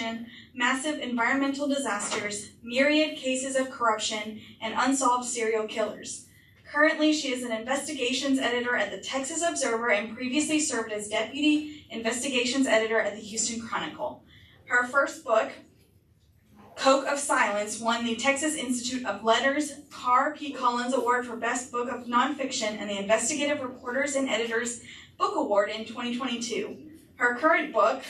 inflation, massive environmental disasters, myriad cases of corruption, and unsolved serial killers. Currently, she is an investigations editor at the Texas Observer and previously served as deputy investigations editor at the Houston Chronicle. Her first book, Coke of Silence, won the Texas Institute of Letters Carr P. Collins Award for Best Book of Nonfiction and the Investigative Reporters and Editors Book Award in 2022. Her current book,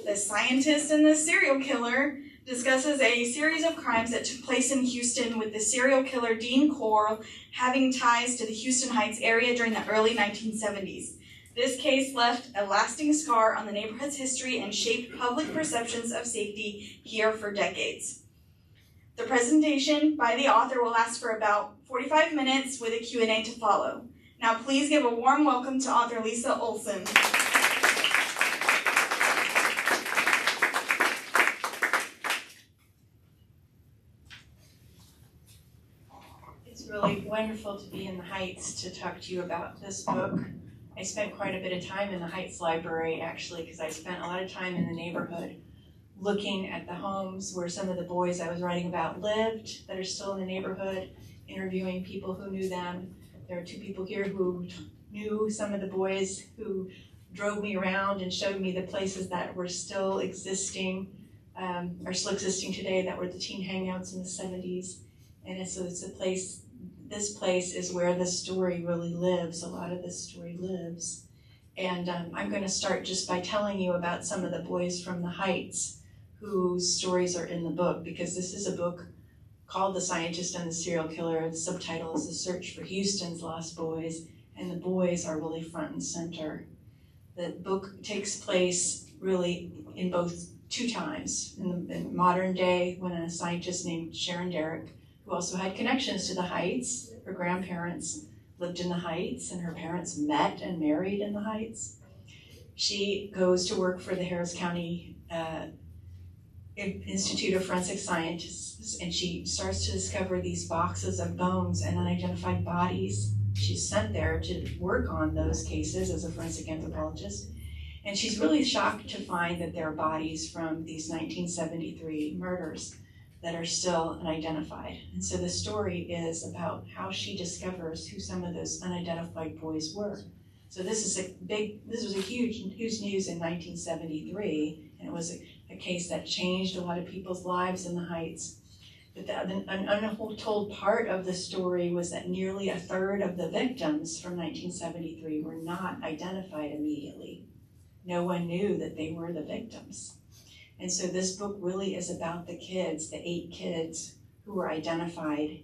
The Scientist and the Serial Killer, discusses a series of crimes that took place in Houston with the serial killer Dean Corll having ties to the Houston Heights area during the early 1970s. This case left a lasting scar on the neighborhood's history and shaped public perceptions of safety here for decades. The presentation by the author will last for about 45 minutes with a Q&A to follow. Now please give a warm welcome to author Lise Olsen. It's really wonderful to be in the Heights to talk to you about this book. I spent quite a bit of time in the Heights Library, actually, because I spent a lot of time in the neighborhood looking at the homes where some of the boys I was writing about lived that are still in the neighborhood, interviewing people who knew them. There are two people here who knew some of the boys, who drove me around and showed me the places that were still existing, are still existing today, that were the teen hangouts in the 70s. And so it's a place, this place is where the story really lives. A lot of this story lives. And I'm going to start just by telling you about some of the boys from the Heights whose stories are in the book, because this is a book called The Scientist and the Serial Killer. The subtitle is The Search for Houston's Lost Boys, and the boys are really front and center. The book takes place really in both two times. In modern day, when a scientist named Sharon Derrick, who also had connections to the Heights, her grandparents lived in the Heights, and her parents met and married in the Heights. She goes to work for the Harris County Institute of Forensic Scientists, and she starts to discover these boxes of bones and unidentified bodies. She's sent there to work on those cases as a forensic anthropologist, and she's really shocked to find that there are bodies from these 1973 murders that are still unidentified. And so the story is about how she discovers who some of those unidentified boys were. So this was a huge news in 1973, and it was a case that changed a lot of people's lives in the Heights. But an untold part of the story was that nearly a third of the victims from 1973 were not identified immediately. No one knew that they were the victims. And so this book really is about the kids, the 8 kids who were identified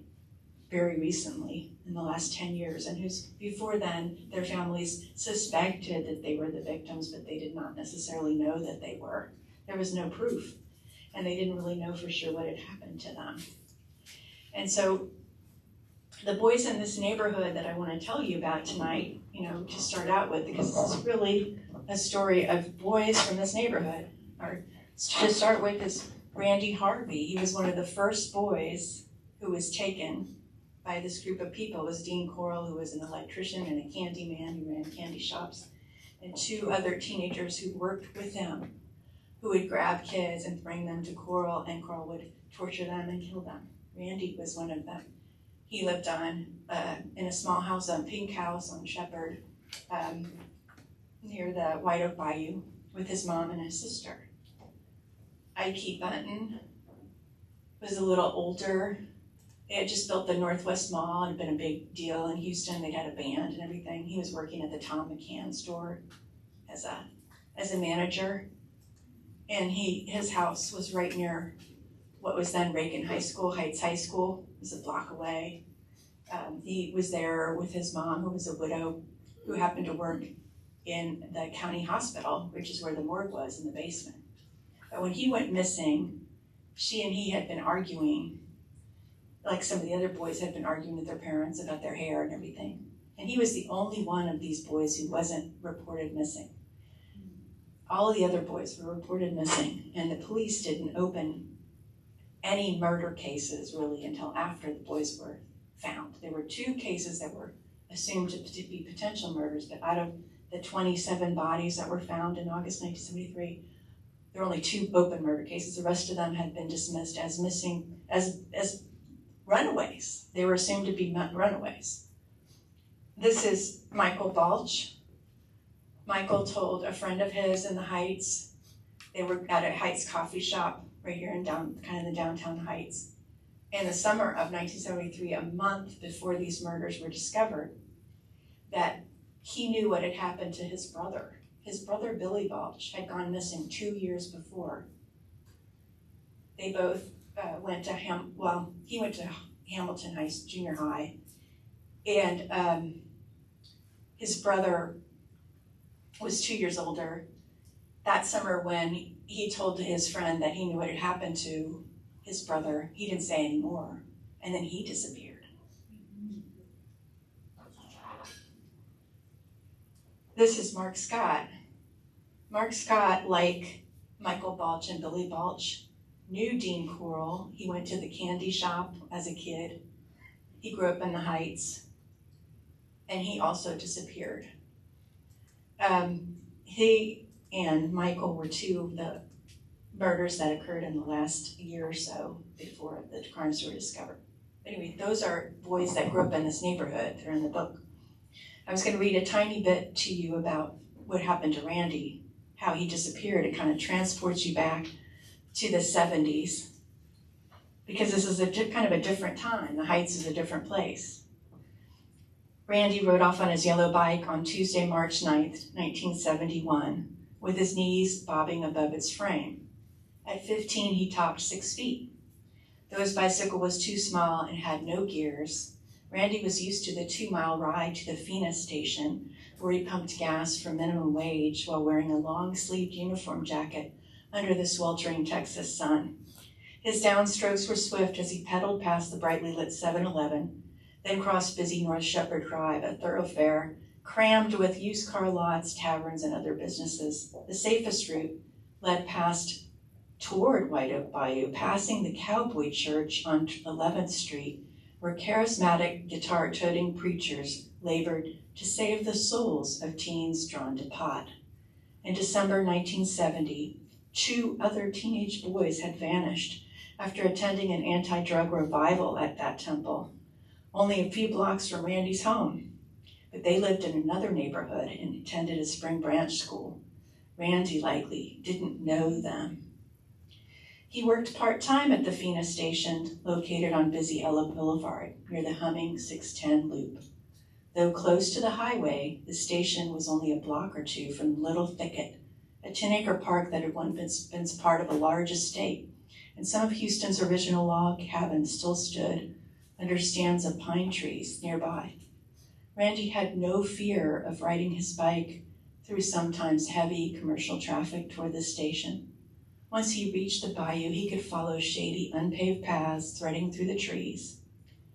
very recently in the last 10 years, and who's before then their families suspected that they were the victims, but they did not necessarily know that they were. There was no proof, and they didn't really know for sure what had happened to them. And so the boys in this neighborhood that I want to tell you about tonight, to start out with, because this is really a story of boys from this neighborhood, to start with is Randy Harvey. He was one of the first boys who was taken by this group of people. It was Dean Corll, who was an electrician and a candy man who ran candy shops, and 2 other teenagers who worked with him, who would grab kids and bring them to Corll, and Corll would torture them and kill them. Randy was one of them. He lived in a small house, a pink house on Shepherd, near the White Oak Bayou, with his mom and his sister. Ike Bunton was a little older. They had just built the Northwest Mall. It had been a big deal in Houston. They'd had a band and everything. He was working at the Tom McCann store as a manager. And his house was right near what was then Reagan High School, Heights High School. It was a block away. He was there with his mom, who was a widow, who happened to work in the county hospital, which is where the morgue was, in the basement. But when he went missing, she and he had been arguing, like some of the other boys had been arguing with their parents about their hair and everything. And he was the only one of these boys who wasn't reported missing. All of the other boys were reported missing, and the police didn't open any murder cases really until after the boys were found. There were 2 cases that were assumed to be potential murders, but out of the 27 bodies that were found in August 1973, There were only 2 open murder cases. The rest of them had been dismissed as missing, as runaways. They were assumed to be runaways. This is Michael Balch. Michael told a friend of his in the Heights, they were at a Heights coffee shop right here in kind of the downtown Heights. In the summer of 1973, a month before these murders were discovered, that he knew what had happened to his brother. His brother, Billy Balch, had gone missing 2 years before. They both went to he went to Hamilton Junior High, and his brother was 2 years older. That summer when he told his friend that he knew what had happened to his brother, he didn't say any more, and then he disappeared. This is Mark Scott. Mark Scott, like Michael Balch and Billy Balch, knew Dean Corll. He went to the candy shop as a kid. He grew up in the Heights, and he also disappeared. He and Michael were 2 of the murders that occurred in the last year or so before the crimes were discovered. Anyway, those are boys that grew up in this neighborhood. They're in the book. I was going to read a tiny bit to you about what happened to Randy, how he disappeared. It kind of transports you back to the 70s, because this is kind of a different time. The Heights is a different place. Randy rode off on his yellow bike on Tuesday, March 9th, 1971, with his knees bobbing above its frame. At 15, he topped 6 feet. Though his bicycle was too small and had no gears, Randy was used to the 2-mile ride to the Fina station, where he pumped gas for minimum wage while wearing a long-sleeved uniform jacket under the sweltering Texas sun. His downstrokes were swift as he pedaled past the brightly lit 7-Eleven, then crossed busy North Shepherd Drive, a thoroughfare crammed with used car lots, taverns, and other businesses. The safest route led toward White Oak Bayou, passing the Cowboy Church on 11th Street, where charismatic guitar-toting preachers labored to save the souls of teens drawn to pot. In December 1970, 2 other teenage boys had vanished after attending an anti-drug revival at that temple, only a few blocks from Randy's home. But they lived in another neighborhood and attended a Spring Branch school. Randy likely didn't know them. He worked part-time at the Fina station, located on busy Ella Boulevard, near the humming 610 loop. Though close to the highway, the station was only a block or 2 from Little Thicket, a 10-acre park that had once been part of a large estate, and some of Houston's original log cabins still stood under stands of pine trees nearby. Randy had no fear of riding his bike through sometimes heavy commercial traffic toward the station. Once he reached the bayou, he could follow shady, unpaved paths threading through the trees.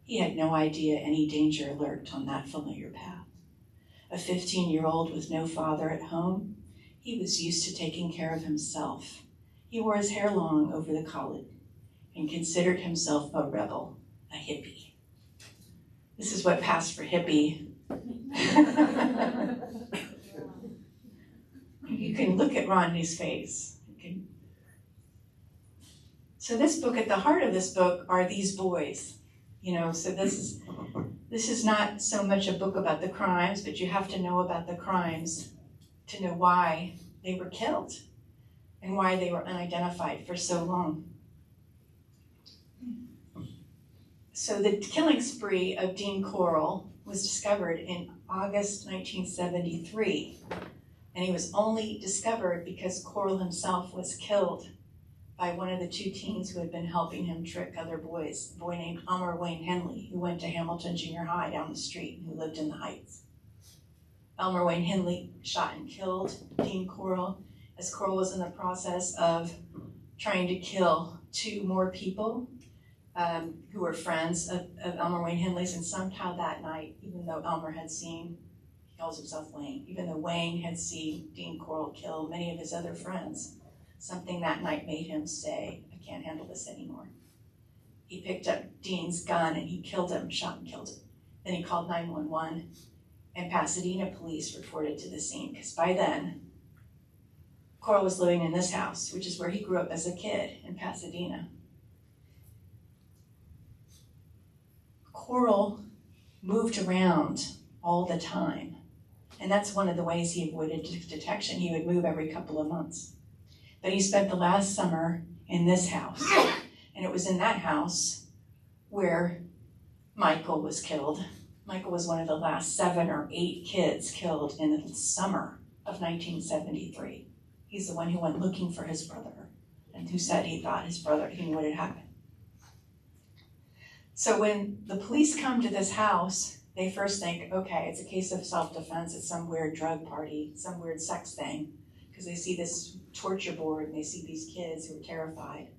He had no idea any danger lurked on that familiar path. A 15-year-old with no father at home, he was used to taking care of himself. He wore his hair long over the collet and considered himself a rebel, a hippie. This is what passed for hippie. You can look at Rodney's face. So this book, at the heart of this book are these boys. So this is not so much a book about the crimes, but you have to know about the crimes to know why they were killed and why they were unidentified for so long. So the killing spree of Dean Corll was discovered in August 1973, and he was only discovered because Corll himself was killed by one of the 2 teens who had been helping him trick other boys, a boy named Elmer Wayne Henley, who went to Hamilton Junior High down the street and who lived in the Heights. Elmer Wayne Henley shot and killed Dean Corll as Corll was in the process of trying to kill 2 more people who were friends of Elmer Wayne Henley's, and somehow that night, even though Elmer had seen, he calls himself Wayne, even though Wayne had seen Dean Corll kill many of his other friends, something that night made him say, I can't handle this anymore. He picked up Dean's gun and he killed him, shot and killed him. Then he called 911, and Pasadena police reported to the scene, because by then, Coral was living in this house, which is where he grew up as a kid in Pasadena. Coral moved around all the time. And that's one of the ways he avoided detection. He would move every couple of months. But he spent the last summer in this house. And it was in that house where Michael was killed. Michael was one of the last 7 or 8 kids killed in the summer of 1973. He's the one who went looking for his brother and who said he thought his brother, he knew what had happened. So when the police come to this house, they first think, okay, it's a case of self-defense, it's some weird drug party, some weird sex thing, because they see this torture board and they see these kids who are terrified.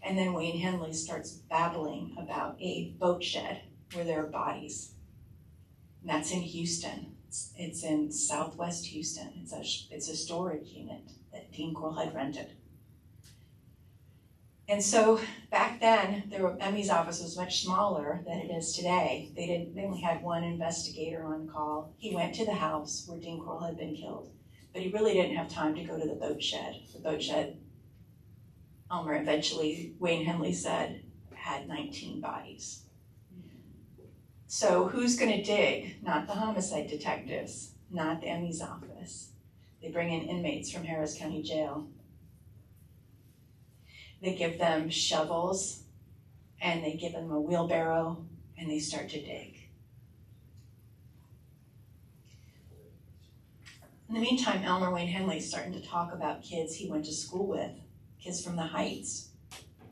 And then Wayne Henley starts babbling about a boat shed where there are bodies. And that's in Houston. It's in Southwest Houston. It's a storage unit that Dean Coral had rented. And so back then, Emmy's office was much smaller than it is today. They only had one investigator on call. He went to the house where Dean Coral had been killed, but he really didn't have time to go to the boat shed. The boat shed, Elmer eventually, Wayne Henley said, had 19 bodies. So who's gonna dig? Not the homicide detectives, not the Emmy's office. They bring in inmates from Harris County Jail. They give them shovels and they give them a wheelbarrow and they start to dig. In the meantime, Elmer Wayne Henley is starting to talk about kids he went to school with, kids from the Heights,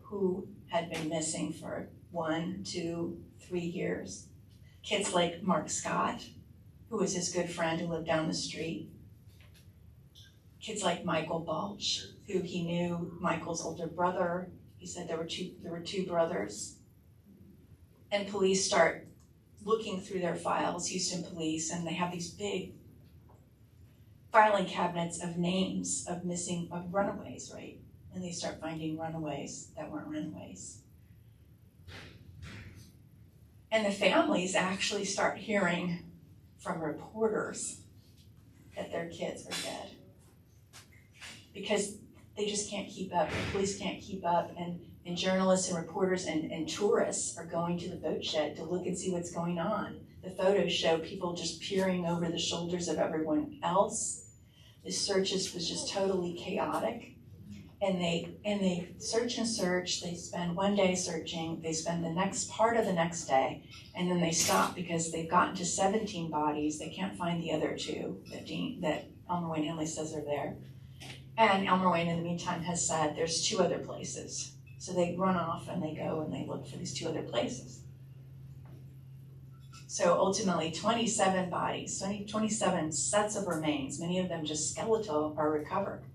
who had been missing for 1, 2, 3 years. Kids like Mark Scott, who was his good friend who lived down the street. Kids like Michael Balch, who he knew Michael's older brother. He said there were two brothers. And police start looking through their files, Houston police, and they have these big filing cabinets of names of runaways, right? And they start finding runaways that weren't runaways. And the families actually start hearing from reporters that their kids are dead. Because they just can't keep up, the police can't keep up, and journalists and reporters and tourists are going to the boat shed to look and see what's going on. The photos show people just peering over the shoulders of everyone else. The searches was just totally chaotic. And they search and search, they spend one day searching, they spend the next part of the next day, and then they stop because they've gotten to 17 bodies, they can't find the other 2 that Elmer Wayne Henley says are there. And Elmer Wayne, in the meantime, has said there's 2 other places. So they run off and they go and they look for these 2 other places. So ultimately, 27 bodies, 27 sets of remains, many of them just skeletal, are recovered.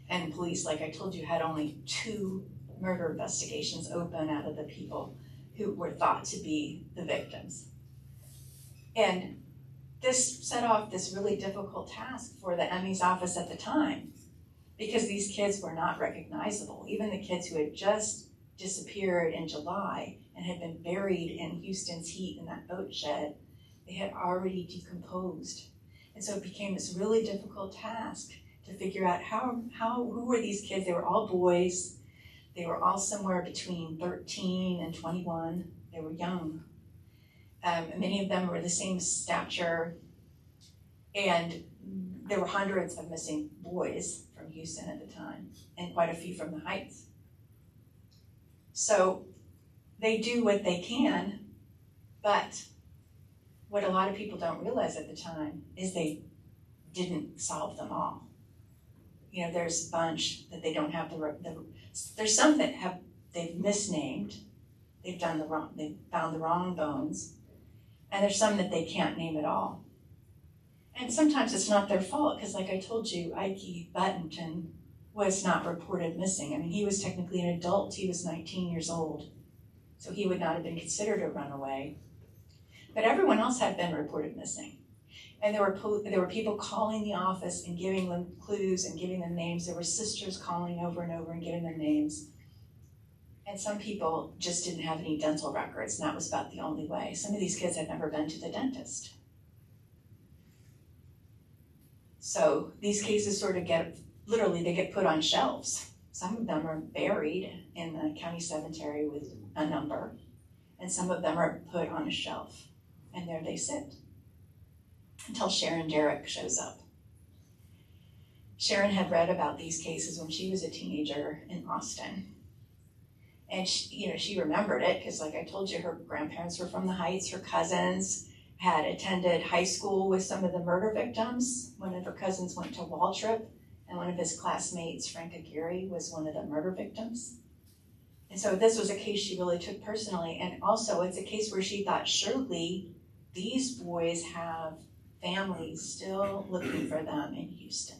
And police, like I told you, had only 2 murder investigations open out of the people who were thought to be the victims. And this set off this really difficult task for the Emmy's office at the time, because these kids were not recognizable. Even the kids who had just disappeared in July and had been buried in Houston's heat in that boat shed, they had already decomposed. And so it became this really difficult task to figure out who were these kids? They were all boys. They were all somewhere between 13 and 21. They were young. Many of them were the same stature, and there were hundreds of missing boys from Houston at the time, and quite a few from the Heights. So they do what they can, but what a lot of people don't realize at the time is they didn't solve them all. You know, there's a bunch that they don't have there's some that they've misnamed, they've found the wrong bones, and there's some that they can't name at all. And sometimes it's not their fault, because like I told you, Ike Buttonton was not reported missing. I mean, he was technically an adult, he was 19 years old, so he would not have been considered a runaway. But everyone else had been reported missing. And there were people calling the office and giving them clues and giving them names. There were sisters calling over and over and giving them names. And some people just didn't have any dental records, and that was about the only way. Some of these kids had never been to the dentist. So these cases sort of literally they get put on shelves. Some of them are buried in the county cemetery with a number, and some of them are put on a shelf, and there they sit until Sharon Derrick shows up. Sharon had read about these cases when she was a teenager in Austin. And she remembered it because, like I told you, her grandparents were from the Heights. Her cousins had attended high school with some of the murder victims. One of her cousins went to Waltrip, and one of his classmates, Frank Aguirre, was one of the murder victims. And so this was a case she really took personally. And also, it's a case where she thought, surely these boys have families still looking for them in Houston.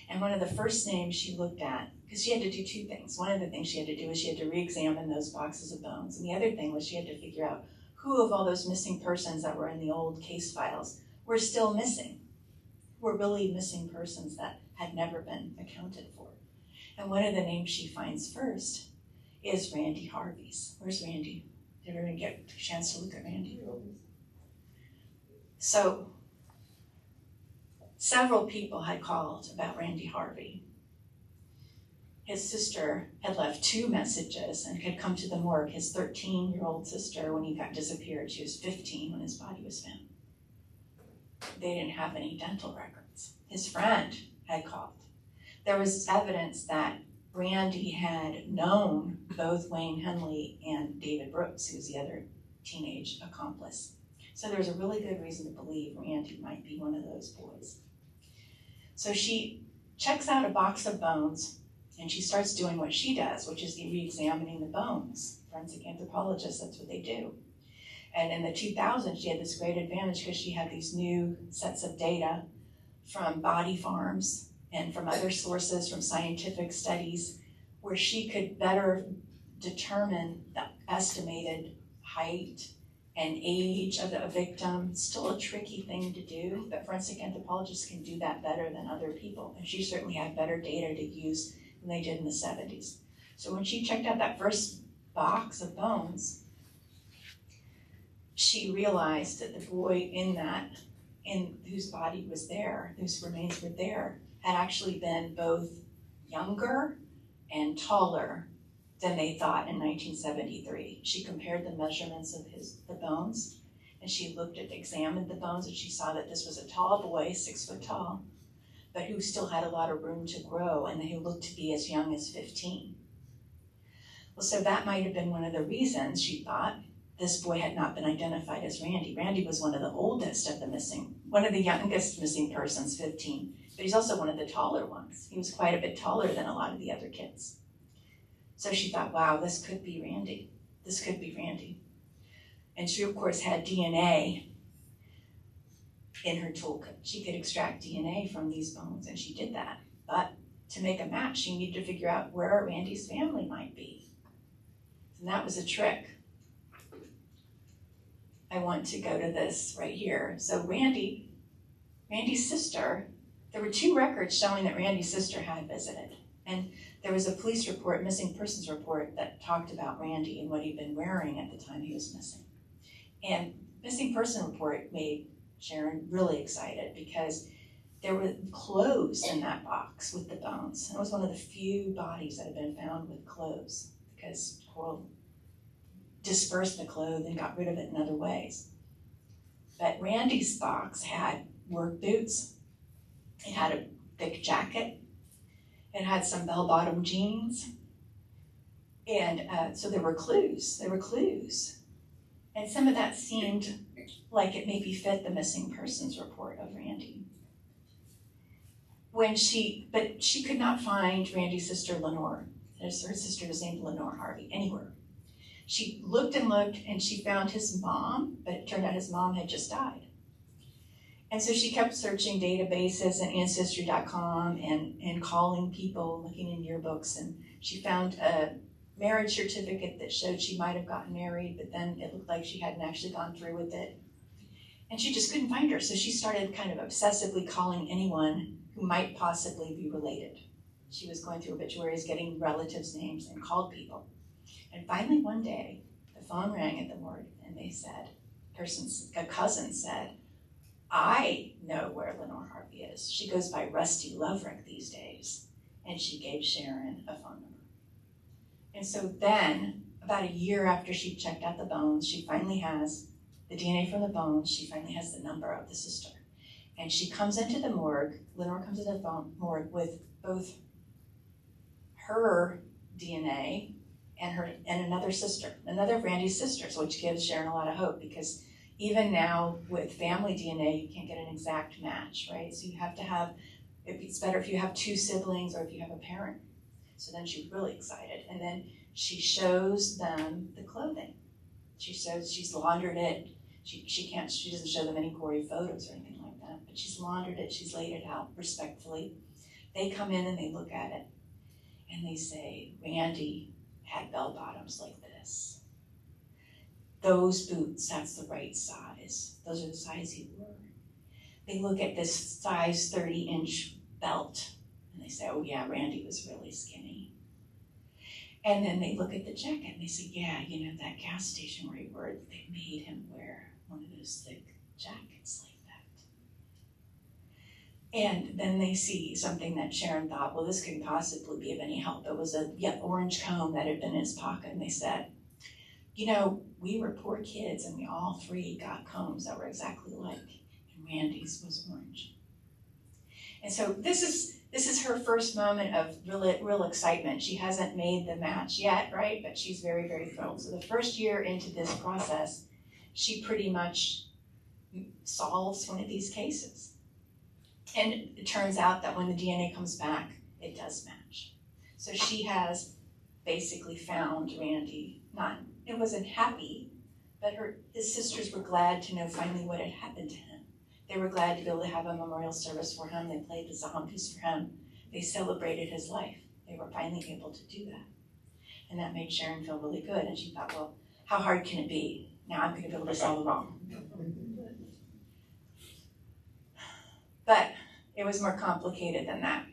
And one of the first names she looked at, because she had to do two things. One of the things she had to do was she had to re-examine those boxes of bones. And the other thing was she had to figure out who of all those missing persons that were in the old case files were still missing, were really missing persons that had never been accounted for. And one of the names she finds first is Randy Harvey's. Where's Randy? Did everyone get a chance to look at Randy? So several people had called about Randy Harvey. His sister had left 2 messages and had come to the morgue. His 13-year-old sister, when he got disappeared, she was 15 when his body was found. They didn't have any dental records. His friend had called. There was evidence that Randy had known both Wayne Henley and David Brooks, who was the other teenage accomplice. So there was a really good reason to believe Randy might be one of those boys. So she checks out a box of bones, and she starts doing what she does, which is re-examining the bones. Forensic anthropologists, that's what they do. And in the 2000s, she had this great advantage because she had these new sets of data from body farms and from other sources, from scientific studies, where she could better determine the estimated height and age of the victim. Still a tricky thing to do, but forensic anthropologists can do that better than other people. And she certainly had better data to use than they did in the 70s. So when she checked out that first box of bones, she realized that the boy in whose body was there, whose remains were there, had actually been both younger and taller than they thought in 1973. She compared the measurements of the bones, and she examined the bones, and she saw that this was a tall boy, 6 foot tall, but who still had a lot of room to grow, and who looked to be as young as 15. Well, so that might have been one of the reasons she thought this boy had not been identified as Randy. Randy was one of the oldest of the missing, one of the youngest missing persons, 15, but he's also one of the taller ones. He was quite a bit taller than a lot of the other kids. So she thought, wow, this could be Randy. This could be Randy. And she, of course, had DNA in her toolkit. She could extract DNA from these bones, and she did that. But to make a match, she needed to figure out where Randy's family might be. And that was a trick. I want to go to this right here. So Randy's sister, there were 2 records showing that Randy's sister had visited. And there was a police report, missing persons report, that talked about Randy and what he'd been wearing at the time he was missing. And missing person report made Sharon really excited because there were clothes in that box with the bones. And it was one of the few bodies that had been found with clothes because coral dispersed the clothes and got rid of it in other ways. But Randy's box had work boots. It had a thick jacket. It had some bell-bottom jeans. And so there were clues. There were clues. And some of that seemed like it maybe fit the missing persons report of Randy. But she could not find Randy's sister, Lenore. Her sister was named Lenore Harvey, anywhere. She looked and looked, and she found his mom, but it turned out his mom had just died. And so she kept searching databases and Ancestry.com and calling people, looking in yearbooks, and she found a marriage certificate that showed she might have gotten married, but then it looked like she hadn't actually gone through with it. And she just couldn't find her, so she started kind of obsessively calling anyone who might possibly be related. She was going through obituaries, getting relatives' names, and called people. And finally one day, the phone rang at the morgue, and they said, a cousin said, I know where Lenore Harvey is. She goes by Rusty Loverick these days, and she gave Sharon a phone number. And so then, about a year after she checked out the bones, she finally has the DNA from the bones, she finally has the number of the sister. And she comes into the morgue, Lenore comes into the morgue with both her DNA and another sister, another of Randy's sisters, which gives Sharon a lot of hope, because even now with family DNA, you can't get an exact match, right? So you have to have, it's better if you have two siblings or if you have a parent. So then she's really excited. And then she shows them the clothing. She says she's laundered it. She doesn't show them any gory photos or anything like that, but she's laundered it, she's laid it out respectfully. They come in and they look at it and they say, Randy had bell bottoms like this. Those boots, that's the right size. Those are the size he wore. They look at this size 30-inch belt and they say, oh yeah, Randy was really skinny. And then they look at the jacket and they say, yeah, you know, that gas station where he worked, they made him wear one of those thick jackets like that. And then they see something that Sharon thought, well, this couldn't possibly be of any help. It was a orange comb that had been in his pocket. And they said, you know, we were poor kids and we all three got combs that were exactly alike. And Randy's was orange. And so this is her first moment of real excitement. She hasn't made the match yet, right? But she's very, very thrilled. So the first year into this process, she pretty much solves one of these cases. And it turns out that when the DNA comes back, it does match. So she has basically found Randy. It wasn't happy, but his sisters were glad to know finally what had happened to him. They were glad to be able to have a memorial service for him. They played the zombies for him. They celebrated his life. They were finally able to do that. And that made Sharon feel really good. And she thought, well, how hard can it be? Now I'm going to be able to solve the problem. But it was more complicated than that.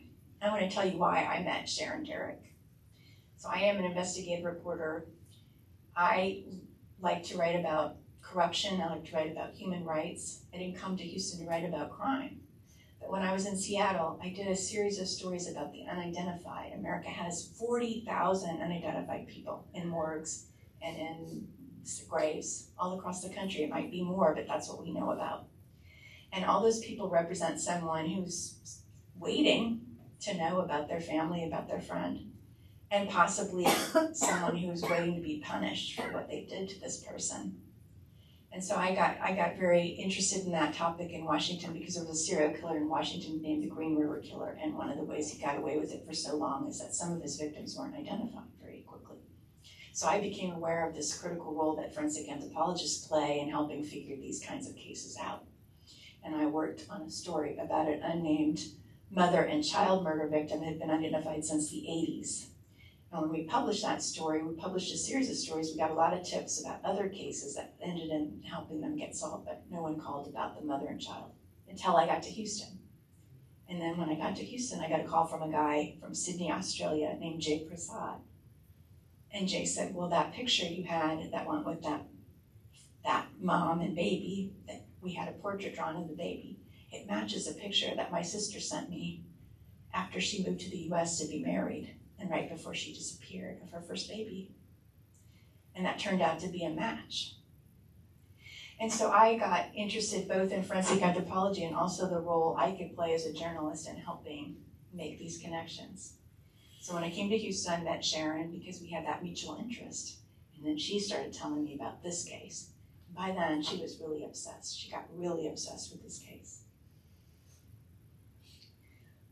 I want to tell you why I met Sharon Derrick. So I am an investigative reporter. I like to write about corruption. I like to write about human rights. I didn't come to Houston to write about crime. But when I was in Seattle, I did a series of stories about the unidentified. America has 40,000 unidentified people in morgues and in graves all across the country. It might be more, but that's what we know about. And all those people represent someone who's waiting to know about their family, about their friend, and possibly someone who's waiting to be punished for what they did to this person. And so I got very interested in that topic in Washington because there was a serial killer in Washington named the Green River Killer, and one of the ways he got away with it for so long is that some of his victims weren't identified very quickly. So I became aware of this critical role that forensic anthropologists play in helping figure these kinds of cases out. And I worked on a story about an unnamed mother and child murder victim that had been unidentified since the 80s. And when we published that story, we published a series of stories. We got a lot of tips about other cases that ended in helping them get solved, but no one called about the mother and child until I got to Houston. And then when I got to Houston, I got a call from a guy from Sydney, Australia named Jay Prasad. And Jay said, well, that picture you had that went with that mom and baby, that we had a portrait drawn of the baby, it matches a picture that my sister sent me after she moved to the US to be married and right before she disappeared of her first baby. And that turned out to be a match. And so I got interested both in forensic anthropology and also the role I could play as a journalist in helping make these connections. So when I came to Houston, I met Sharon because we had that mutual interest. And then she started telling me about this case. And by then, she was really obsessed. She got really obsessed with this case.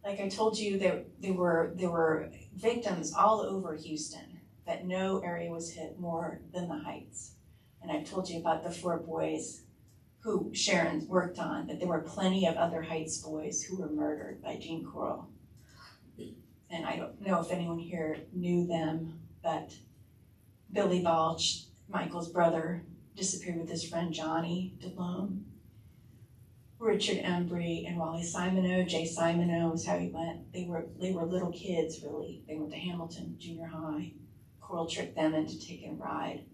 Like I told you, there were victims all over Houston, but no area was hit more than the Heights. And I've told you about the 4 boys who Sharon worked on, but there were plenty of other Heights boys who were murdered by Gene Coral. And I don't know if anyone here knew them, but Billy Balch, Michael's brother, disappeared with his friend Johnny DeLome. Richard Embry and Wally Simoneau, Jay Simoneau is how he went. They were little kids, really. They went to Hamilton Junior High. Coral tricked them into taking a ride.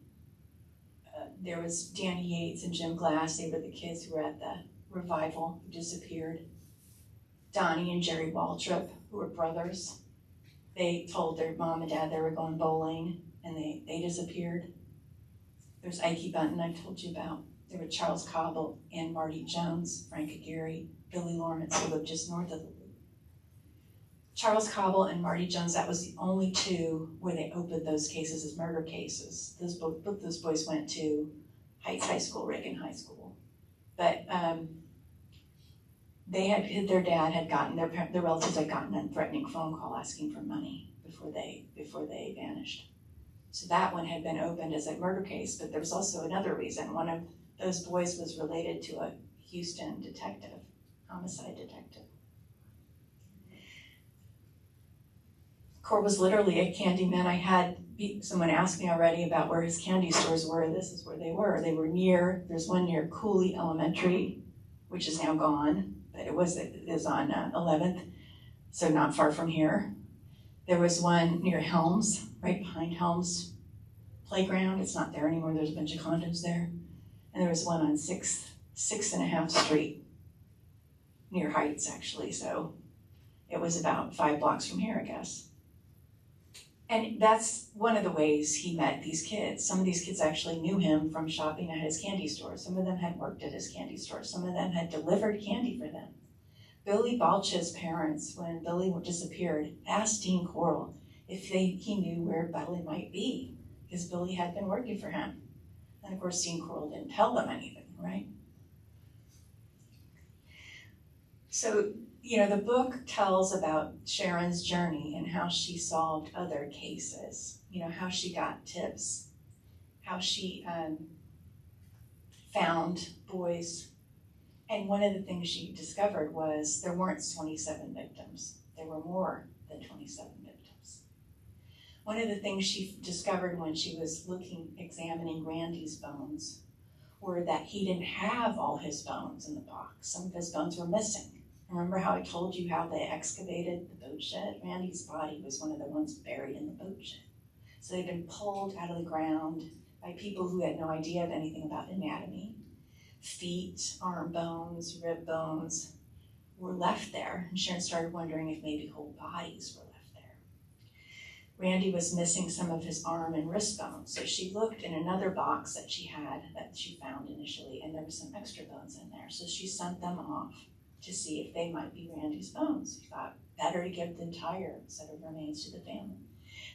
There was Danny Yates and Jim Glass. They were the kids who were at the Revival, who disappeared. Donnie and Jerry Waltrip, who were brothers. They told their mom and dad they were going bowling, and they disappeared. There's Ike Bunton, I've told you about. There were Charles Cobble and Marty Jones, Frank Aguirre, Billy Lawrence, who lived just north of the loop. Charles Cobble and Marty Jones, that was the only two where they opened those cases as murder cases. Both those boys went to Heights High School, Reagan High School. But their dad had gotten, their relatives had gotten a threatening phone call asking for money before they vanished. So that one had been opened as a murder case, but there was also another reason. One of those boys was related to a Houston detective, homicide detective. Core was literally a candy man. I had someone ask me already about where his candy stores were. This is where they were. They were there's one near Cooley Elementary, which is now gone, but it is on 11th, so not far from here. There was one near Helms, right behind Helms Playground. It's not there anymore. There's a bunch of condos there. And there was one on 6th and a half Street, near Heights, actually. So it was about 5 blocks from here, I guess. And that's one of the ways he met these kids. Some of these kids actually knew him from shopping at his candy store. Some of them had worked at his candy store. Some of them had delivered candy for them. Billy Balch's parents, when Billy disappeared, asked Dean Coral if he knew where Billy might be, because Billy had been working for him. And of course, Dean Coral didn't tell them anything, right? So, the book tells about Sharon's journey and how she solved other cases, how she got tips, how she found boys. And one of the things she discovered was there weren't 27 victims. There were more than 27 victims. One of the things she discovered when she was examining Randy's bones were that he didn't have all his bones in the box. Some of his bones were missing. Remember how I told you how they excavated the boat shed? Randy's body was one of the ones buried in the boat shed. So they'd been pulled out of the ground by people who had no idea of anything about anatomy. Feet, arm bones, rib bones were left there. And Sharon started wondering if maybe whole bodies were left there. Randy was missing some of his arm and wrist bones. So she looked in another box that she found initially, and there was some extra bones in there. So she sent them off to see if they might be Randy's bones. She thought better to give the entire set of remains to the family.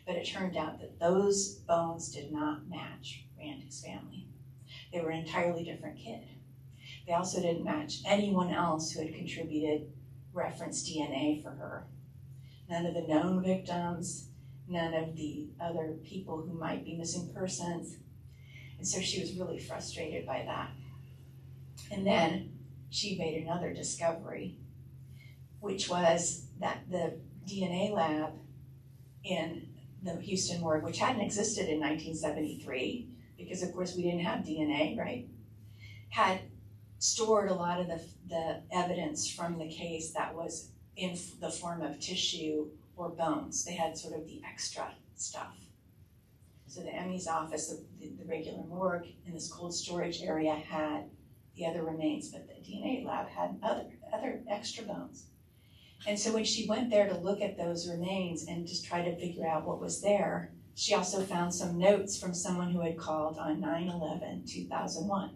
But it turned out that those bones did not match Randy's family. They were an entirely different kid. They also didn't match anyone else who had contributed reference DNA for her. None of the known victims, none of the other people who might be missing persons. And so she was really frustrated by that. And then she made another discovery, which was that the DNA lab in the Houston morgue, which hadn't existed in 1973, because of course we didn't have DNA, right, had stored a lot of the evidence from the case that was in the form of tissue or bones. They had sort of the extra stuff. So the ME's office, the regular morgue in this cold storage area had the other remains, but the DNA lab had other extra bones. And so when she went there to look at those remains and just try to figure out what was there, she also found some notes from someone who had called on 9/11/2001.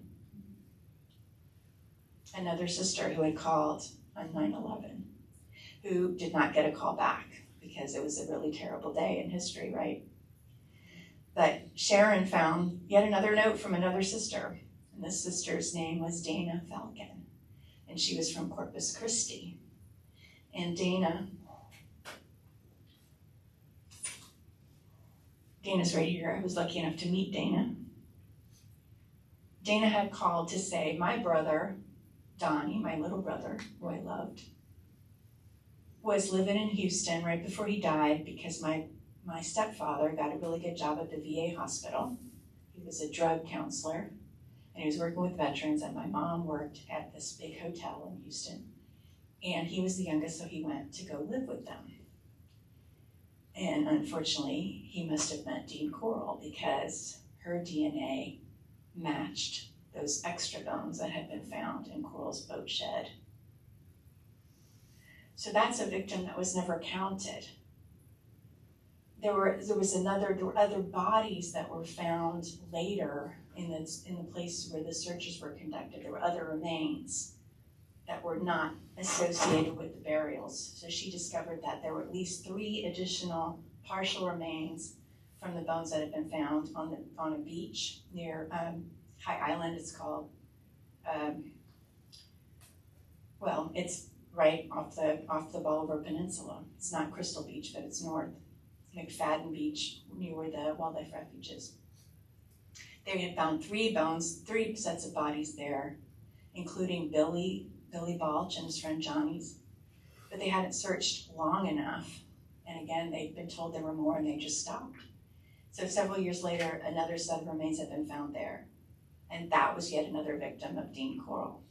Another sister who had called on 9/11, who did not get a call back because it was a really terrible day in history, right? But Sharon found yet another note from another sister. And this sister's name was Dana Falcon, and she was from Corpus Christi. And Dana's right here. I was lucky enough to meet Dana. Dana had called to say, my brother, Donnie, my little brother, who I loved, was living in Houston right before he died because my stepfather got a really good job at the VA hospital. He was a drug counselor. And he was working with veterans, and my mom worked at this big hotel in Houston. And he was the youngest, so he went to go live with them. And unfortunately, he must have met Dean Coral because her DNA matched those extra bones that had been found in Coral's boat shed. So that's a victim that was never counted. There were other bodies that were found later in the place where the searches were conducted. There were other remains that were not associated with the burials. So she discovered that there were at least 3 additional partial remains from the bones that had been found on a beach near High Island. It's called. It's right off the Bolivar Peninsula. It's not Crystal Beach, but it's north. McFadden Beach, near where the wildlife refuge is. They had found 3 sets of bodies there, including Billy Balch and his friend Johnny's, but they hadn't searched long enough. And again, they'd been told there were more and they just stopped. So several years later, another set of remains had been found there. And that was yet another victim of Dean Coral.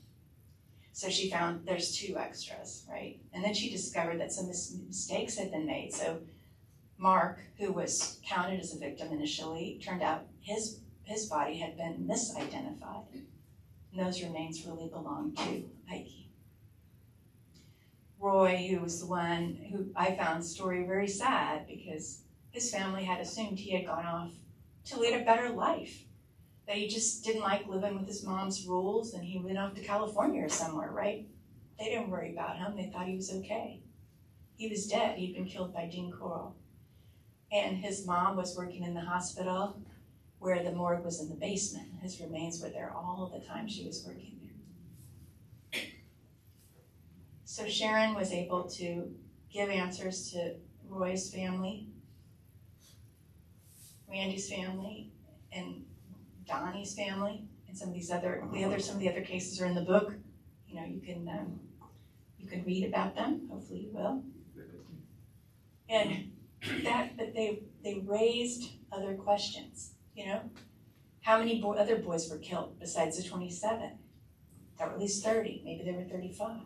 So she found there's 2 extras, right? And then she discovered that some mistakes had been made. So Mark, who was counted as a victim initially, turned out his body had been misidentified. And those remains really belonged to Ike. Roy, who was the one who I found the story very sad because his family had assumed he had gone off to lead a better life, that he just didn't like living with his mom's rules and he went off to California or somewhere, right? They didn't worry about him. They thought he was okay. He was dead. He'd been killed by Dean Coral. And his mom was working in the hospital where the morgue was in the basement. His remains were there all the time she was working there. So Sharon was able to give answers to Roy's family, Randy's family, and Donnie's family, and some of the other cases are in the book. You know, you can read about them. Hopefully you will. And but they raised other questions. You know, how many other boys were killed besides the 27? There were at least 30. Maybe there were 35.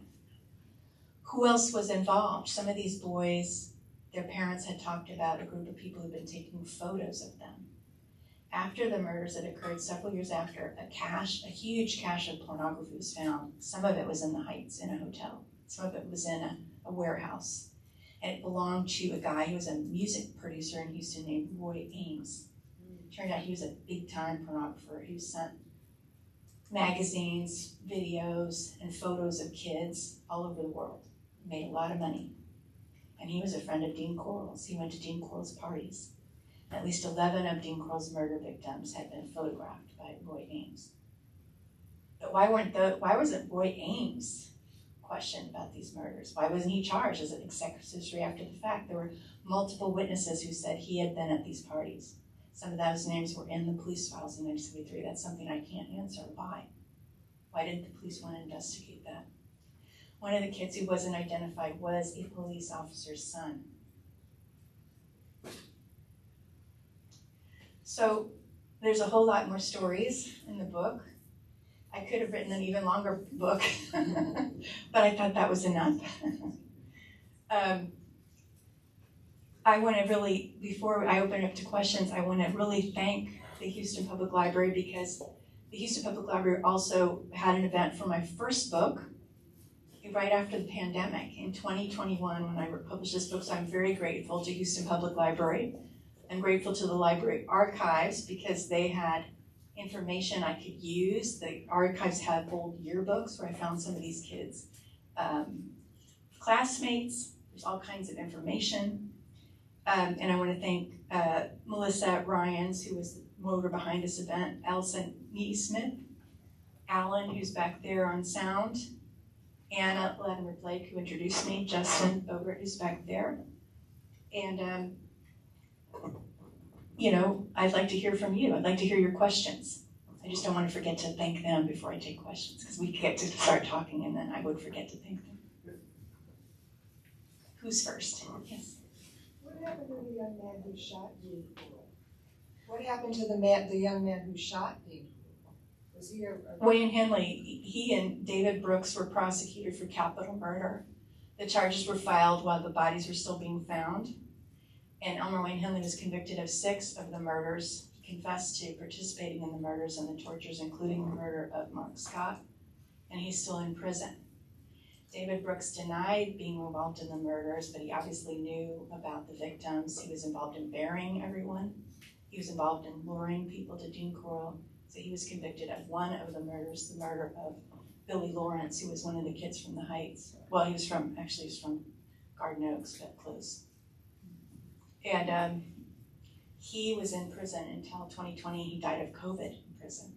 Who else was involved? Some of these boys, their parents had talked about a group of people who'd been taking photos of them. After the murders that occurred several years after, a huge cache of pornography was found. Some of it was in the Heights in a hotel. Some of it was in a warehouse. And it belonged to a guy who was a music producer in Houston named Roy Ames. Turned out he was a big-time pornographer who sent magazines, videos, and photos of kids all over the world. Made a lot of money. And he was a friend of Dean Coral's. He went to Dean Coral's parties. At least 11 of Dean Coral's murder victims had been photographed by Roy Ames. But why wasn't Roy Ames questioned about these murders? Why wasn't he charged as an accessory after the fact? There were multiple witnesses who said he had been at these parties. Some of those names were in the police files in 1973. That's something I can't answer. Why? Why didn't the police want to investigate that? One of the kids who wasn't identified was a police officer's son. So there's a whole lot more stories in the book. I could have written an even longer book, but I thought that was enough. I want to really, before I open it up to questions, I want to really thank the Houston Public Library, because the Houston Public Library also had an event for my first book right after the pandemic in 2021 when I published this book. So I'm very grateful to Houston Public Library. I'm grateful to the library archives because they had information I could use. The archives had old yearbooks where I found some of these kids' classmates. There's all kinds of information. And I want to thank Melissa Ryans, who was the motor behind this event, Olsen Smith, Alan, who's back there on sound, Anna Latimer Blake, who introduced me, Justin Bogert, who's back there. And, I'd like to hear from you. I'd like to hear your questions. I just don't want to forget to thank them before I take questions, because we get to start talking and then I would forget to thank them. Who's first? Yes. What happened to the young man who shot Dean Coral? What happened to the young man who shot Dean Coral? Was he Wayne Henley, he and David Brooks were prosecuted for capital murder. The charges were filed while the bodies were still being found. And Elmer Wayne Henley was convicted of 6 of the murders. He confessed to participating in the murders and the tortures, including the murder of Mark Scott, and he's still in prison. David Brooks denied being involved in the murders, but he obviously knew about the victims. He was involved in burying everyone. He was involved in luring people to Dean Coral. So he was convicted of one of the murders, the murder of Billy Lawrence, who was one of the kids from the Heights. Well, he was from Garden Oaks, but close. And he was in prison until 2020. He died of COVID in prison.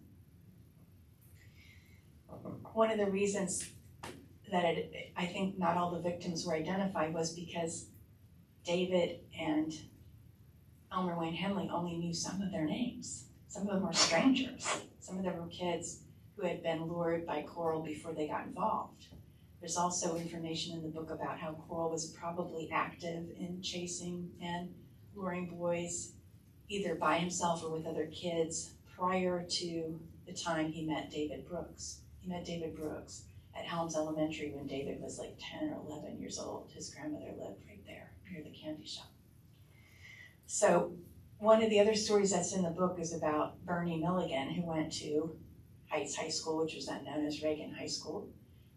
One of the reasons that I think not all the victims were identified was because David and Elmer Wayne Henley only knew some of their names. Some of them were strangers. Some of them were kids who had been lured by Coral before they got involved. There's also information in the book about how Coral was probably active in chasing and luring boys either by himself or with other kids prior to the time he met David Brooks. He met David Brooks at Helms Elementary when David was like 10 or 11 years old. His grandmother lived right there near the candy shop. So one of the other stories that's in the book is about Bernie Milligan, who went to Heights High School, which was then known as Reagan High School.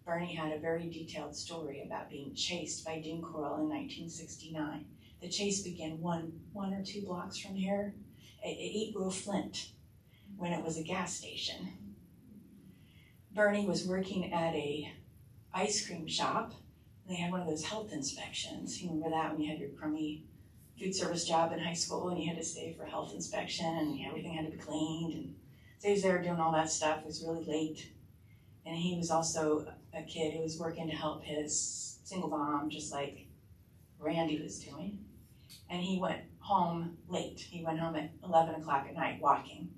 Bernie had a very detailed story about being chased by Dean Coral in 1969. The chase began one or two blocks from here at 8 Row Flint when it was a gas station. Bernie was working at a ice cream shop, and they had one of those health inspections. You remember that when you had your crummy food service job in high school and you had to stay for health inspection and everything had to be cleaned. And so he was there doing all that stuff. It was really late. And he was also a kid who was working to help his single mom, just like Randy was doing. And he went home late. He went home at 11 o'clock at night walking.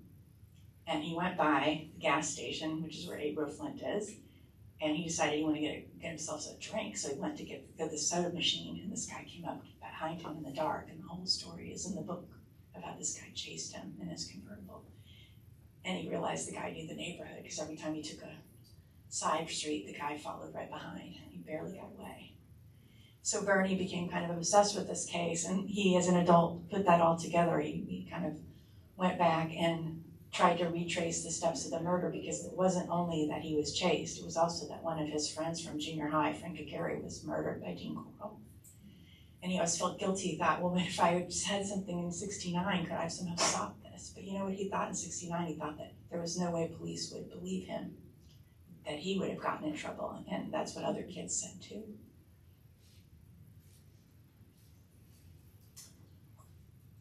And he went by the gas station, which is where 8 Row Flint is, and he decided he wanted to get himself a drink, so he went to get the soda machine, and this guy came up behind him in the dark, and the whole story is in the book about this guy chased him in his convertible. And he realized the guy knew the neighborhood, because every time he took a side street, the guy followed right behind, and he barely got away. So Bernie became kind of obsessed with this case, and he, as an adult, put that all together. He kind of went back and tried to retrace the steps of the murder, because it wasn't only that he was chased, it was also that one of his friends from junior high, Frank Aguirre, was murdered by Dean Coral. And he always felt guilty. He thought, well, if I had said something in 69, could I have somehow stopped this? But you know what he thought in 69? He thought that there was no way police would believe him, that he would have gotten in trouble. And that's what other kids said too.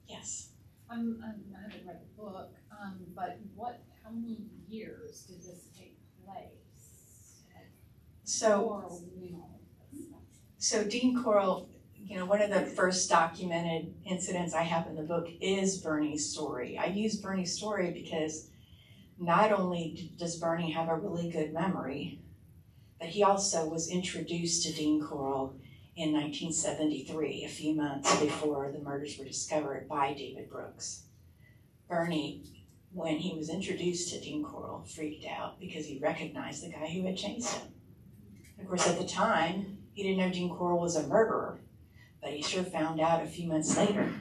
Yes? I haven't read the book, but how many years did this take place? So Dean Coral, one of the first documented incidents I have in the book is Bernie's story. I use Bernie's story because not only does Bernie have a really good memory, but he also was introduced to Dean Coral in 1973, a few months before the murders were discovered, by David Brooks. Bernie, when he was introduced to Dean Coral, freaked out because he recognized the guy who had chased him. Of course, at the time, he didn't know Dean Coral was a murderer, but he sure found out a few months later.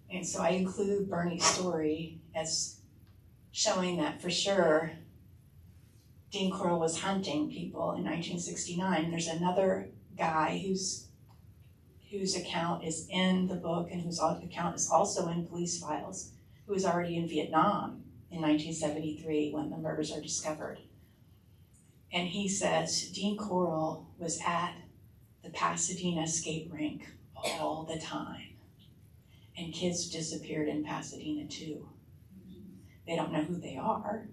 And so I include Bernie's story as showing that for sure Dean Coral was hunting people in 1969. There's another guy whose account is in the book and whose account is also in police files, who was already in Vietnam in 1973 when the murders are discovered. And he says Dean Coral was at the Pasadena skate rink all the time. And kids disappeared in Pasadena too. They don't know who they are.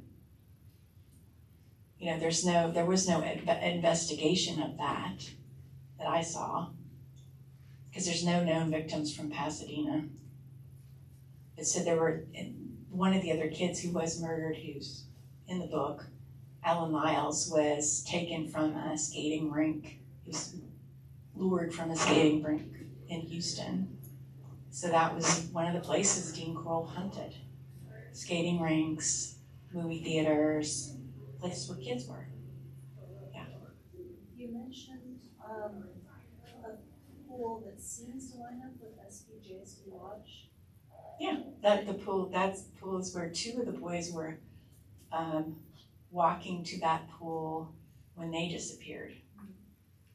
There was no investigation of that I saw, because there's no known victims from Pasadena. It said there were one of the other kids who was murdered, who's in the book, Alan Miles, was taken from a skating rink. He was lured from a skating rink in Houston. So that was one of the places Dean Coral hunted. Skating rinks, movie theaters, places where kids were. Yeah. You mentioned a pool that seems to line up with SPJ's Lodge. Yeah, the pool is where two of the boys were walking to that pool when they disappeared.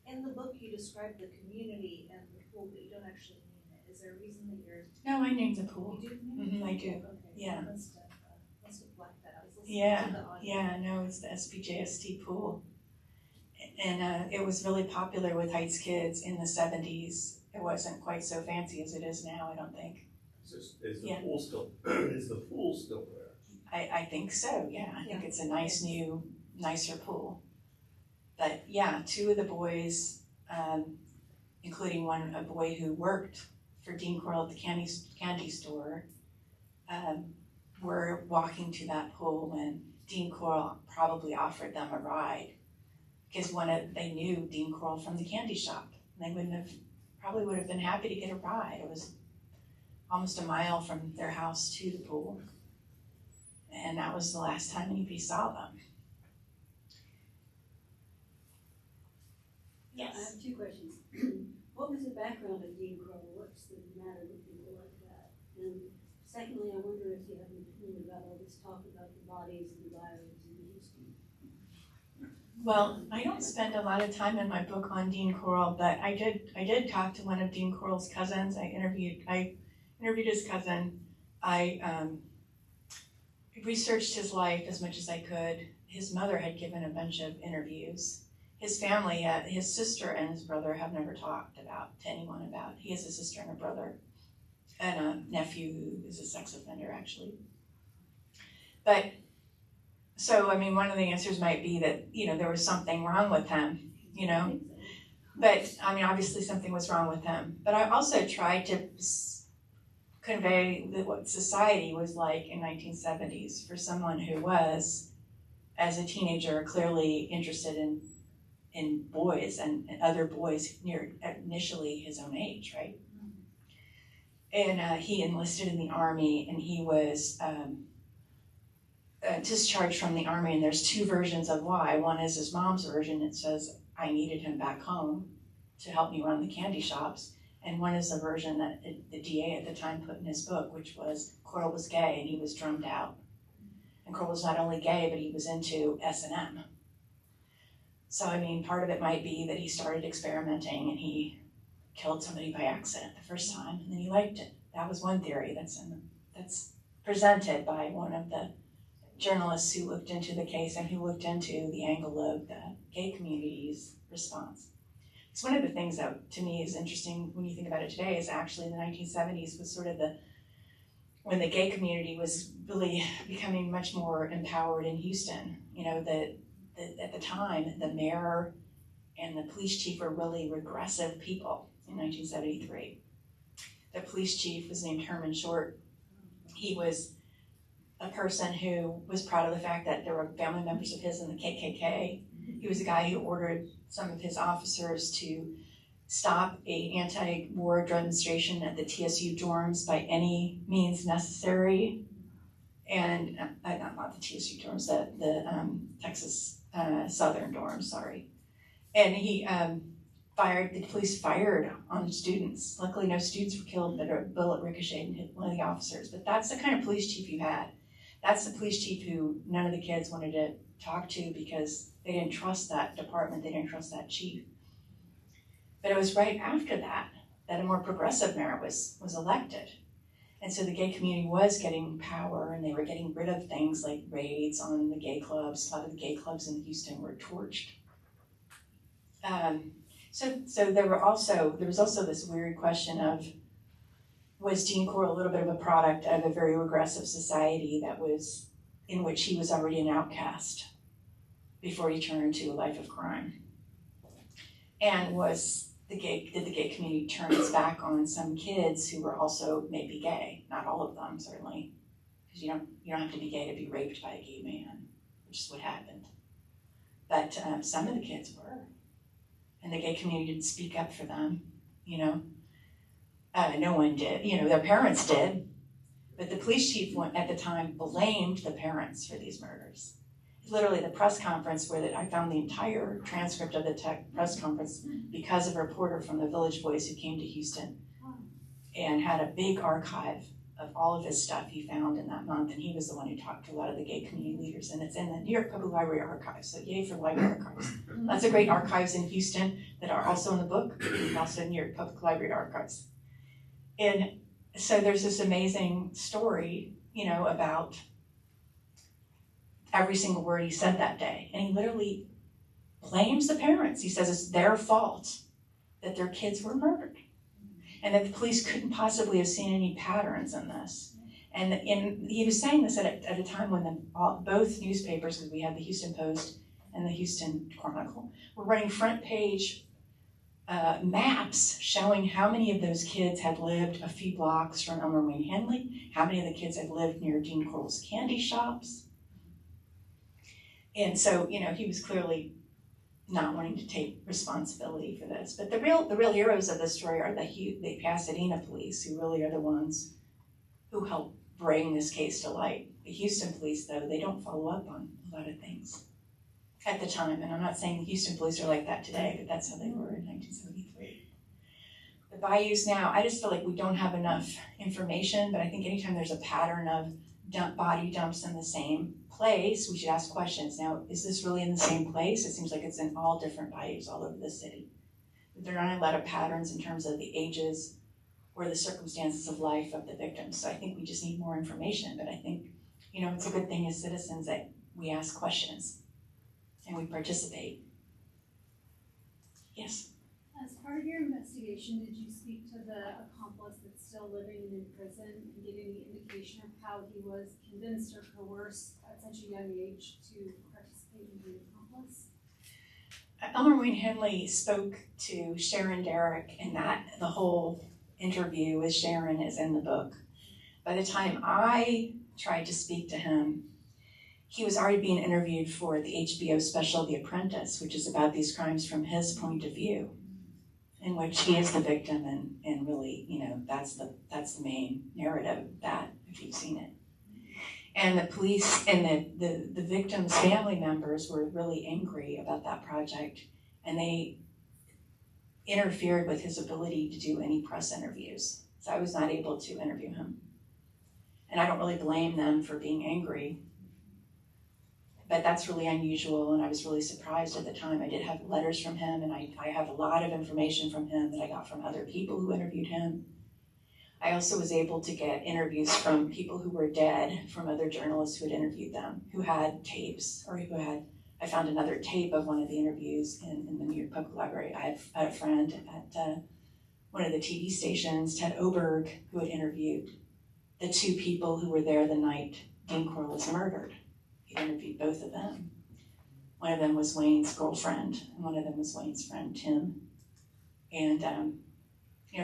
In the book, you describe the community and the pool, but you don't actually name it. Is there a reason that you're? No, I named the pool. You do name it? I do. Okay. Yeah. Must have blacked that out. I was listening Yeah, to the audio. yeah, no, it's the SPJST pool. And it was really popular with Heights kids in the 70s. It wasn't quite so fancy as it is now, I don't think. Is the Yeah. pool still, is the pool still there? I think so, yeah. I think it's a nice new, nicer pool. But yeah, two of the boys, including a boy who worked for Dean Coral at the candy store, were walking to that pool when Dean Coral probably offered them a ride. Because they knew Dean Coral from the candy shop. And they probably would have been happy to get a ride. It was almost a mile from their house to the pool. And that was the last time anybody saw them. I have two questions. What was the background of Dean Coral? What's the matter with people like that? And secondly, I wonder if you have an opinion about all this talk about the bodies and the diaries in Houston. Well, I don't spend a lot of time in my book on Dean Coral, but I did talk to one of Dean Coral's cousins. I interviewed his cousin. I researched his life as much as I could. His mother had given a bunch of interviews. His family, his sister and his brother have never talked to anyone about. He has a sister and a brother, and a nephew who is a sex offender, actually. But, so, I mean, one of the answers might be that, there was something wrong with him, But, I mean, obviously something was wrong with him. But I also tried to convey what society was like in 1970s for someone who was, as a teenager, clearly interested in boys and other boys near initially his own age, right? And he enlisted in the Army, and he was discharged from the Army, and there's two versions of why. One is his mom's version. It says, I needed him back home to help me run the candy shops. And one is the version that the DA at the time put in his book, which was Coral was gay and he was drummed out. And Coral was not only gay, but he was into S&M. So, I mean, part of it might be that he started experimenting and he killed somebody by accident the first time, and then he liked it. That was one theory that's presented by one of the journalists who looked into the case and who looked into the angle of the gay community's response. It's one of the things that, to me, is interesting when you think about it today, is actually in the 1970s was sort of when the gay community was really becoming much more empowered in Houston. At the time, the mayor and the police chief were really regressive people in 1973. The police chief was named Herman Short. He was a person who was proud of the fact that there were family members of his in the KKK. He was a guy who ordered some of his officers to stop an anti-war demonstration at the TSU dorms by any means necessary. And not the TSU dorms, the Texas Southern dorms, sorry. And he the police fired on students. Luckily, no students were killed, but a bullet ricocheted and hit one of the officers. But that's the kind of police chief you had. That's the police chief who none of the kids wanted to talk to because they didn't trust that department, they didn't trust that chief. But it was right after that a more progressive mayor was elected. And so the gay community was getting power, and they were getting rid of things like raids on the gay clubs. A lot of the gay clubs in Houston were torched. So there was also this weird question of, was Dean Coral a little bit of a product of a very regressive society in which he was already an outcast before he turned to a life of crime? And did the gay community turn its back on some kids who were also maybe gay? Not all of them, certainly, because you don't have to be gay to be raped by a gay man, which is what happened. But some of the kids were, and the gay community didn't speak up for them. No one did. Their parents did, but the police chief at the time blamed the parents for these murders. Literally, the press conference I found the entire transcript of the press conference because of a reporter from the Village Voice who came to Houston and had a big archive of all of his stuff he found in that month, and he was the one who talked to a lot of the gay community leaders, and it's in the New York Public Library archives, so yay for library archives. Lots of great archives in Houston that are also in the book, and also New York Public Library archives. And so there's this amazing story, about every single word he said that day, and he literally blames the parents. He says it's their fault that their kids were murdered, and that the police couldn't possibly have seen any patterns in this. And he was saying this at a time when both newspapers, because we had the Houston Post and the Houston Chronicle, were running front page maps showing how many of those kids had lived a few blocks from Elmer Wayne Henley, how many of the kids had lived near Dean Corll's candy shops. And so, he was clearly not wanting to take responsibility for this. But the real heroes of the story are the Pasadena police, who really are the ones who helped bring this case to light. The Houston police, though, they don't follow up on a lot of things at the time. And I'm not saying the Houston police are like that today, but that's how they were in 1973. The bayous now, I just feel like we don't have enough information, but I think anytime there's a pattern of body dumps in the same place, we should ask questions. Now, is this really in the same place? It seems like it's in all different bayous all over the city. But there aren't a lot of patterns in terms of the ages or the circumstances of life of the victims. So I think we just need more information. But I think, it's a good thing as citizens that we ask questions and we participate. Yes? As part of your investigation, did you speak to the accomplice that's still living in prison and get any indication of how he was convinced or coerced at such a young age to participate in the accomplice? Elmer Wayne Henley spoke to Sharon Derrick, and the whole interview with Sharon is in the book. By the time I tried to speak to him, he was already being interviewed for the HBO special The Apprentice, which is about these crimes from his point of view, in which he is the victim, and really, that's the main narrative of that, if you've seen it. And the police and the victim's family members were really angry about that project, and they interfered with his ability to do any press interviews. So I was not able to interview him. And I don't really blame them for being angry, but that's really unusual, and I was really surprised at the time. I did have letters from him, and I have a lot of information from him that I got from other people who interviewed him. I also was able to get interviews from people who were dead, from other journalists who had interviewed them, who had tapes, or I found another tape of one of the interviews in the New York Public Library. I had a friend at one of the TV stations, Ted Oberg, who had interviewed the two people who were there the night Dean Corll was murdered. He interviewed both of them. One of them was Wayne's girlfriend, and one of them was Wayne's friend, Tim. And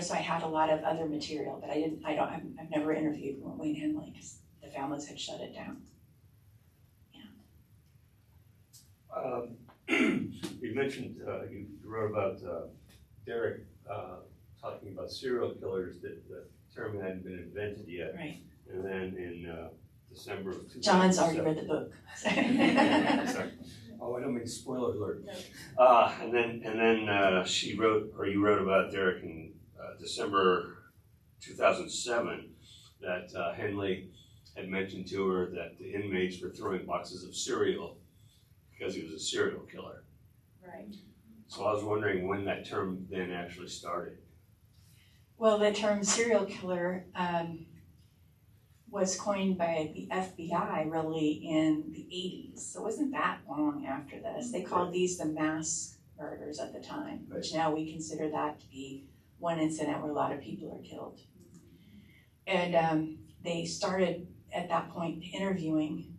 so I had a lot of other material, but I've never interviewed Wayne Henley because the families had shut it down. You mentioned, you wrote about Derek talking about serial killers, that the term hadn't been invented yet. Right. And then in December of 2007. John's already read the book. Sorry. Oh, I don't mean spoiler alert. No. And then you wrote about Derek in December 2007 that Henley had mentioned to her that the inmates were throwing boxes of cereal because he was a serial killer. Right. So I was wondering when that term then actually started. Well, the term serial killer was coined by the FBI really in the 80s. So it wasn't that long after this. They called these the mass murders at the time, which now we consider that to be one incident where a lot of people are killed. And they started at that point interviewing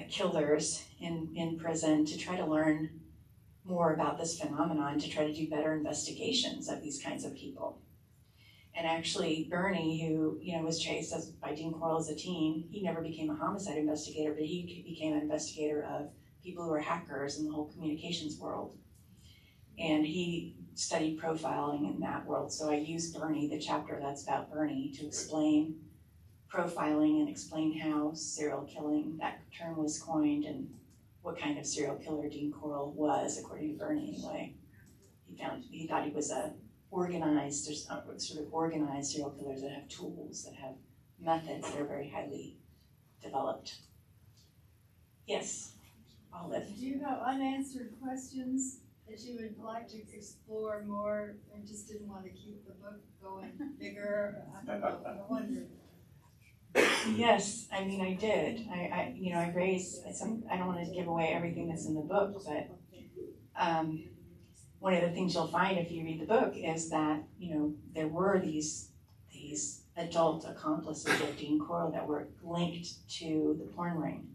killers in prison to try to learn more about this phenomenon, to try to do better investigations of these kinds of people. And actually, Bernie, who was chased by Dean Corll as a teen, he never became a homicide investigator, but he became an investigator of people who were hackers in the whole communications world. And he studied profiling in that world. So I used Bernie, the chapter that's about Bernie, to explain profiling and explain how serial killing, that term was coined, and what kind of serial killer Dean Corll was, according to Bernie anyway. He thought he was a organized, there's sort of organized serial killers that have tools, that have methods that are very highly developed. Yes, Olive. Do you have unanswered questions that you would like to explore more and just didn't want to keep the book going bigger? I don't know, I wonder. Yes, I mean, I did. I raised some, I don't want to give away everything that's in the book, but one of the things you'll find if you read the book is that, there were these adult accomplices of Dean Corll that were linked to the porn ring,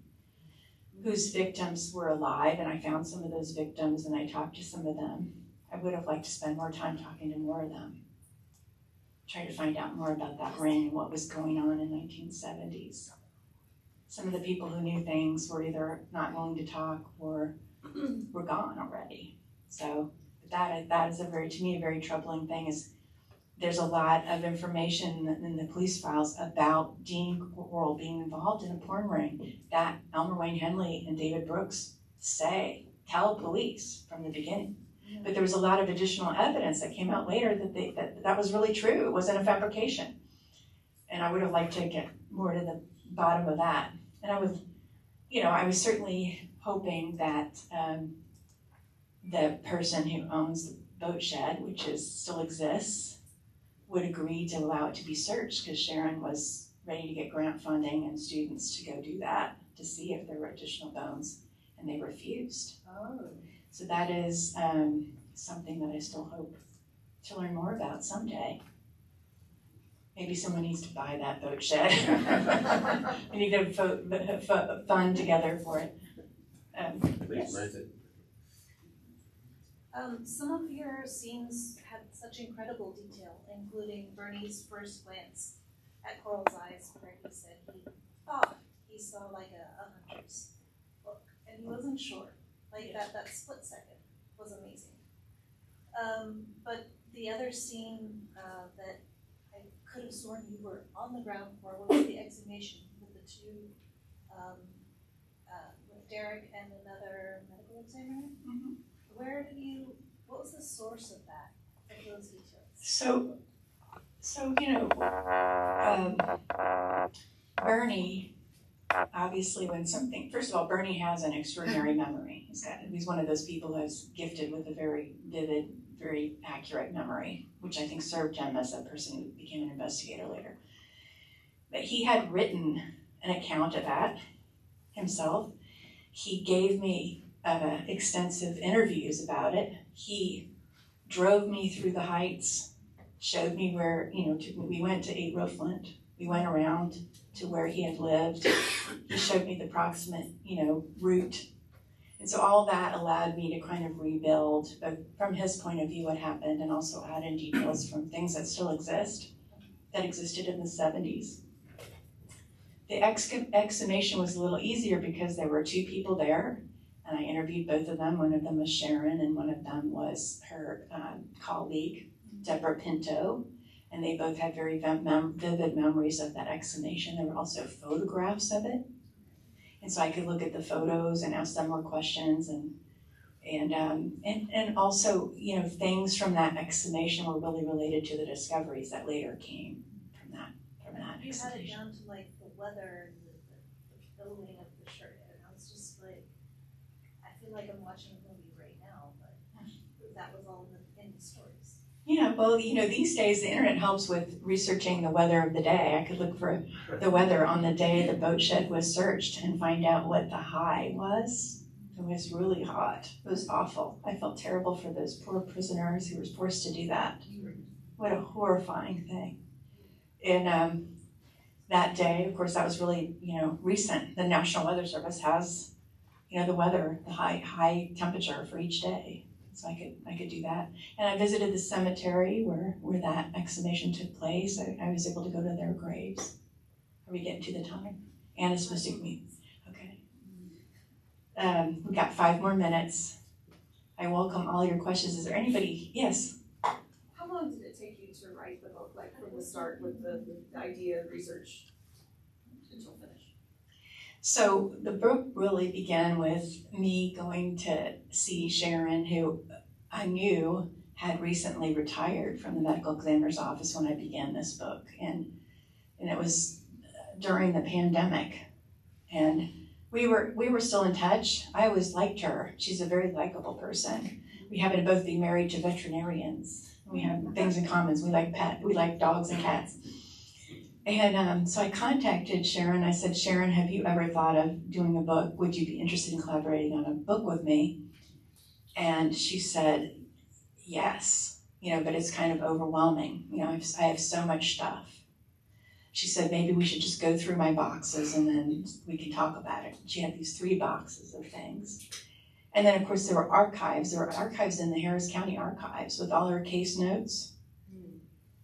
whose victims were alive, and I found some of those victims and I talked to some of them. I would have liked to spend more time talking to more of them. Try to find out more about that ring and what was going on in the 1970s. Some of the people who knew things were either not willing to talk or were gone already. So that is to me, a very troubling thing is there's a lot of information in the police files about Dean Corll being involved in a porn ring that Elmer Wayne Henley and David Brooks tell police from the beginning. But there was a lot of additional evidence that came out later that was really true. It wasn't a fabrication. And I would have liked to get more to the bottom of that. And I was certainly hoping that the person who owns the boat shed, which still exists, would agree to allow it to be searched, because Sharon was ready to get grant funding and students to go do that to see if there were additional bones, and they refused. Oh. So that is something that I still hope to learn more about someday. Maybe someone needs to buy that boat shed. We need to fund together for it. Please rent it. Some of your scenes had such incredible detail, including Bernie's first glance at Corll's eyes, where he said he thought he saw like a hunter's look, and he wasn't sure. Like that split second was amazing. But the other scene that I could have sworn you were on the ground for was the exhumation with the two, with Derek and another medical examiner. Mm-hmm. What was the source of those details? So Bernie, obviously first of all, Bernie has an extraordinary memory. He's one of those people who's gifted with a very vivid, very accurate memory, which I think served him as a person who became an investigator later. But he had written an account of that himself. He gave me extensive interviews about it. He drove me through the heights, showed me where, we went to 8 Roeflint. We went around to where he had lived. He showed me the proximate, route. And so all that allowed me to kind of rebuild, both from his point of view, what happened, and also add in details from things that still exist, that existed in the 70s. The exhumation was a little easier because there were 2 people there, and I interviewed both of them. One of them was Sharon, and one of them was her colleague, Deborah Pinto, and they both had very vivid memories of that exhumation. There were also photographs of it, and so I could look at the photos and ask them more questions, and also, things from that exhumation were really related to the discoveries that later came from that You had it exhumation. down to like the weather and the building of the shirt, and I was just like, I feel like I'm watching a movie right now, but that was all in the stories. Yeah, well, these days the internet helps with researching the weather of the day. I could look for the weather on the day the boat shed was searched and find out what the high was. It was really hot. It was awful. I felt terrible for those poor prisoners who were forced to do that. What a horrifying thing. And that day, of course, that was really, recent. The National Weather Service has, the weather, the high temperature for each day. So I could do that. And I visited the cemetery where that exhumation took place. I was able to go to their graves. Are we getting to the time? Anna's supposed to meet. Okay. We got 5 more minutes. I welcome all your questions. Is there anybody? Yes. How long did it take you to write the book, like from the start with the idea, research, until finish? So the book really began with me going to see Sharon, who I knew had recently retired from the medical examiner's office when I began this book. And it was during the pandemic. And we were still in touch. I always liked her. She's a very likable person. We happen to both be married to veterinarians. We have things in common. We like dogs and cats. And so I contacted Sharon. I said, Sharon, have you ever thought of doing a book? Would you be interested in collaborating on a book with me? And she said, yes, but it's kind of overwhelming. I have so much stuff. She said, maybe we should just go through my boxes and then we can talk about it. She had these 3 boxes of things. And then, of course, there were archives. There were archives in the Harris County Archives with all her case notes.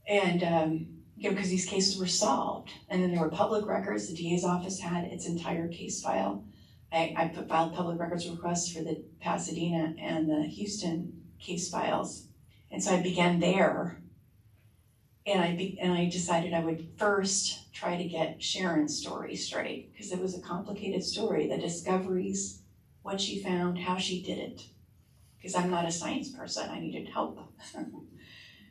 And, because these cases were solved. And then there were public records. The DA's office had its entire case file. I filed public records requests for the Pasadena and the Houston case files. And so I began there. And I decided I would first try to get Sharon's story straight, because it was a complicated story, the discoveries, what she found, how she did it. Because I'm not a science person, I needed help.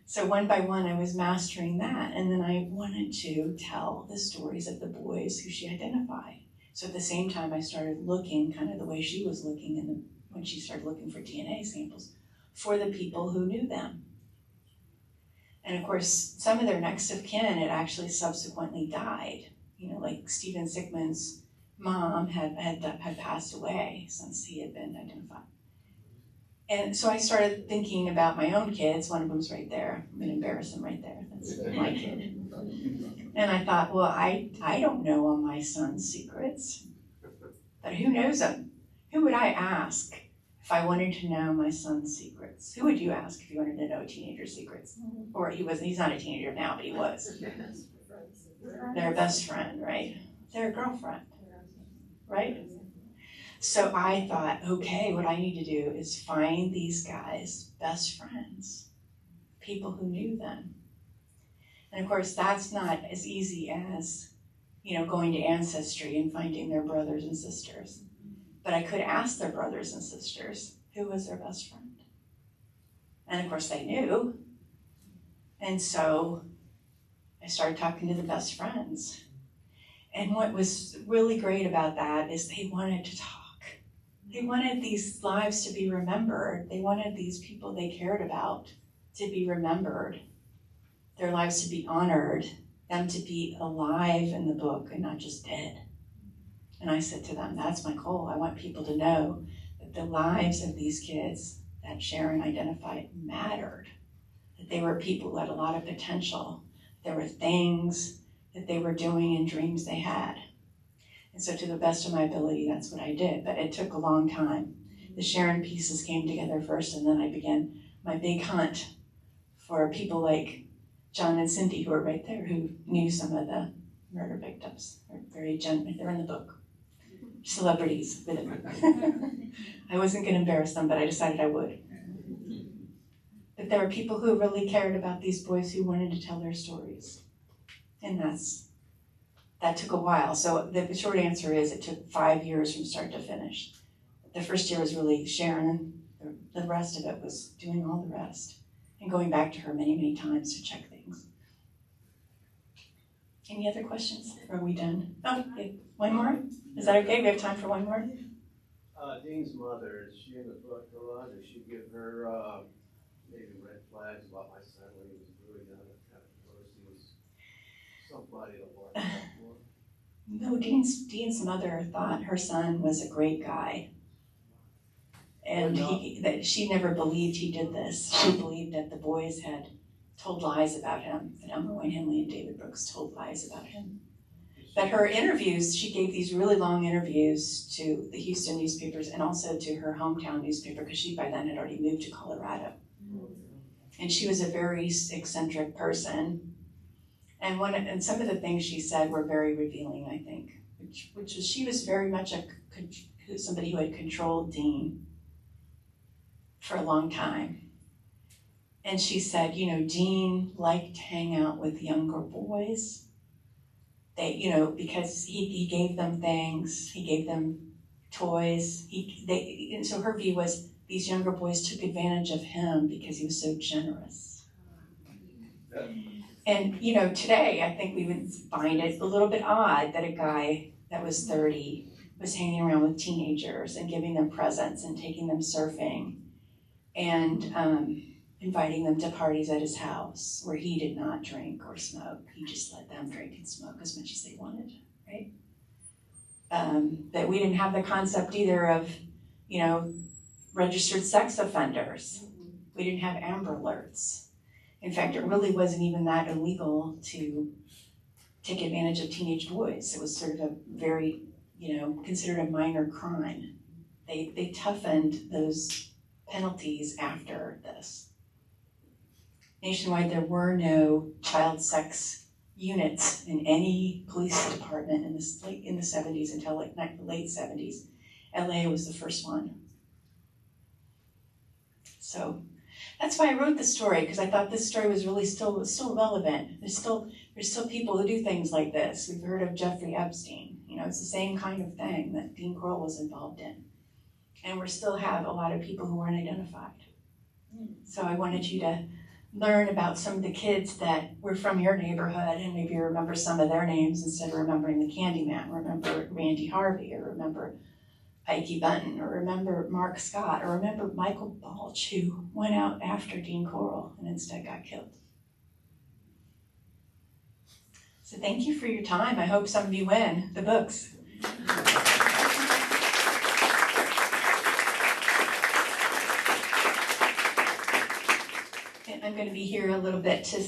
So one by one I was mastering that, and then I wanted to tell the stories of the boys who she identified. So at the same time I started looking kind of the way she was looking when she started looking for DNA samples for the people who knew them. And of course, some of their next of kin had actually subsequently died. Like Stephen Sickman's mom had passed away since he had been identified. And so I started thinking about my own kids. One of them's right there. I'm gonna embarrass him right there. That's my kid. And I thought, well, I don't know all my son's secrets, but who knows them? Who would I ask if I wanted to know my son's secrets? Who would you ask if you wanted to know a teenager's secrets? Or he's not a teenager now, but he was. Their best friend, right? Their girlfriend, right? So I thought, okay, what I need to do is find these guys' best friends, people who knew them. And of course, that's not as easy as, going to Ancestry and finding their brothers and sisters. But I could ask their brothers and sisters, who was their best friend? And of course they knew. And so I started talking to the best friends. And what was really great about that is they wanted to talk. They wanted these lives to be remembered. They wanted these people they cared about to be remembered, their lives to be honored, them to be alive in the book and not just dead. And I said to them, that's my goal. I want people to know that the lives of these kids that Sharon identified mattered, that they were people who had a lot of potential. There were things that they were doing and dreams they had. And so to the best of my ability, that's what I did. But it took a long time. The Sharon pieces came together first, and then I began my big hunt for people like John and Cindy, who are right there, who knew some of the murder victims. They're very gentle. They're in the book. Celebrities with it. I wasn't going to embarrass them, but I decided I would. But there were people who really cared about these boys who wanted to tell their stories. And that took a while. So the short answer is it took 5 years from start to finish. The first year was really Sharon, and the rest of it was doing all the rest and going back to her many, many times to check things. Any other questions? Are we done? Oh, okay. One more? Is that okay? We have time for one more? Dean's mother, is she in the book a lot? Did she give her maybe red flags about my son when he was really young? Or he was somebody to watch out for? No, Dean's mother thought her son was a great guy. And that she never believed he did this. She believed that the boys had told lies about him, that Elmer Wayne Henley and David Brooks told lies about him. But her interviews, she gave these really long interviews to the Houston newspapers and also to her hometown newspaper, because she by then had already moved to Colorado. And she was a very eccentric person. And some of the things she said were very revealing, I think, which was she was very much somebody who had controlled Dean for a long time. And she said, Dean liked to hang out with younger boys. They, because he gave them things, he gave them toys. And so her view was these younger boys took advantage of him because he was so generous. And, you know, today, I think we would find it a little bit odd that a guy that was 30 was hanging around with teenagers and giving them presents and taking them surfing and inviting them to parties at his house where he did not drink or smoke. He just let them drink and smoke as much as they wanted, right? That we didn't have the concept either of, you know, registered sex offenders. We didn't have Amber Alerts. In fact, it really wasn't even that illegal to take advantage of teenage boys. It was sort of a very, you know, considered a minor crime. They toughened those penalties after this. Nationwide, there were no child sex units in any police department in the 70s until like the late 70s. LA was the first one. So that's why I wrote the story, because I thought this story was really still relevant. There's still people who do things like this. We've heard of Jeffrey Epstein. You know, it's the same kind of thing that Dean Crowell was involved in. And we still have a lot of people who aren't identified. So I wanted you to learn about some of the kids that were from your neighborhood and maybe remember some of their names instead of remembering the Candyman. Remember Randy Harvey, or remember Ike Bunton, or remember Mark Scott, or remember Michael Balch, who went out after Dean Crowell and instead got killed. So thank you for your time. I hope some of you win the books. And I'm going to be here a little bit to